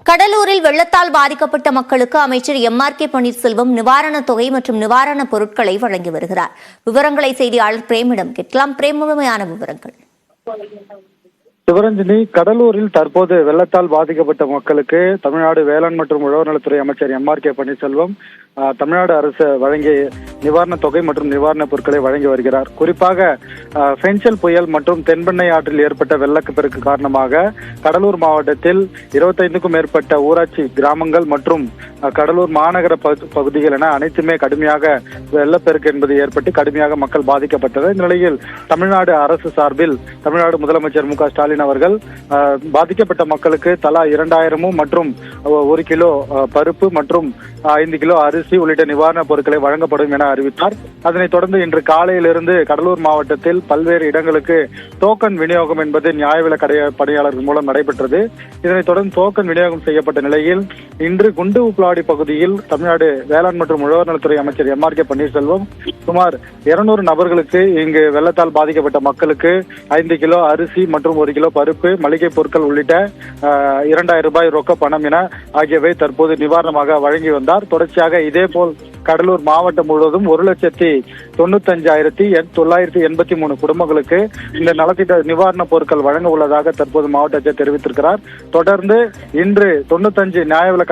கடலூரில் வெள்ளத்தால் பாதிக்கப்பட்ட மக்களுக்கு அமைச்சர் எம்.ஆர்.கே. பன்னீர்செல்வம் நிவாரணத் தொகை மற்றும் நிவாரணப் பொருட்களை வழங்கி வருகிறார். விவரங்களை செய்தியாளர் பிரேமிடம் கேட்கலாம். பிரேம், முழுமையான விவரங்கள். சிவரஞ்சனி, கடலூரில் தற்போது வெள்ளத்தால் பாதிக்கப்பட்ட மக்களுக்கு தமிழ்நாடு வேளாண் மற்றும் உழவர் நலத்துறை அமைச்சர் எம்.ஆர்.கே. பன்னீர்செல்வம் தமிழ்நாடு அரசு வழங்கிய நிவாரணத் தொகை மற்றும் நிவாரணப் பொருட்களை வழங்கி வருகிறார். குறிப்பாக பெஞ்சல் புயல் மற்றும் தென்பெண்ணை ஆற்றில் ஏற்பட்ட வெள்ளப்பெருக்கு காரணமாக கடலூர் மாவட்டத்தில் 25க்கும் மேற்பட்ட ஊராட்சி கிராமங்கள் மற்றும் கடலூர் மாநகர பகுதிகள் என அனைத்துமே கடுமையாக வெள்ளப்பெருக்கு என்பது ஏற்பட்டு கடுமையாக மக்கள் பாதிக்கப்பட்டது. இந்த நிலையில் தமிழ்நாடு அரசு சார்பில் தமிழ்நாடு முதலமைச்சர் மு.க. ஸ்டாலின் அவர்கள் பாதிக்கப்பட்ட மக்களுக்கு தலா 2000 மற்றும் 1 கிலோ பருப்பு மற்றும் 5 கிலோ அரிசி உள்ளிட்ட நிவாரணப் பொருட்களை வழங்கப்படும் என அறிவித்தார். அதனைத் தொடர்ந்து இன்று காலையிலிருந்து கடலூர் மாவட்டத்தில் பல்வேறு இடங்களுக்கு டோக்கன் விநியோகம் என்பது நியாய விலைக் கடை பணியாளர்கள் மூலம் நடைபெற்றது. இதனைத் தொடர்ந்து டோக்கன் விநியோகம் செய்யப்பட்ட நிலையில் இன்று குண்டு உப்ளாடி பகுதியில் தமிழ்நாடு வேளாண் மற்றும் உழவர் நலத்துறை அமைச்சர் எம்.ஆர்.கே. பன்னீர்செல்வம் சுமார் 200 நபர்களுக்கு இங்கு வெள்ளத்தால் பாதிக்கப்பட்ட மக்களுக்கு 5 கிலோ அரிசி மற்றும் 1 கிலோ பருப்பு, மளிகை பொருட்கள் உள்ளிட்ட 2000 ரூபாய் ரொக்க பணம் என ஆகியவை தற்போது நிவாரணமாக வழங்கி வந்தார். தொடர்ச்சியாக இதேபோல் கடலூர் மாவட்டம் முழுவதும் 1,95,983 குடும்பங்களுக்கு இந்த நலத்திட்ட நிவாரணப் பொருட்கள் வழங்க உள்ளதாக தற்போது மாவட்ட ஆட்சியர் தெரிவித்திருக்கிறார். தொடர்ந்து இன்று 95 நியாய விலைக்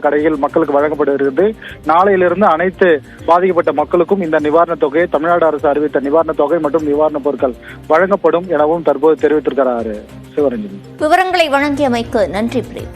கடையில் மக்களுக்கு வழங்கப்படுகிறது. நாளையிலிருந்து அனைத்து பாதிக்கப்பட்ட மக்களுக்கும் இந்த நிவாரணத் தொகையை தமிழ்நாடு அரசு அறிவித்த நிவாரணத் தொகை மற்றும் நிவாரணப் பொருட்கள் வழங்கப்படும் எனவும் தற்போது தெரிவித்திருக்கிறார். சிவரஞ்சனி, விவரங்களை வழங்கியமைக்கு நன்றி பிரேம்.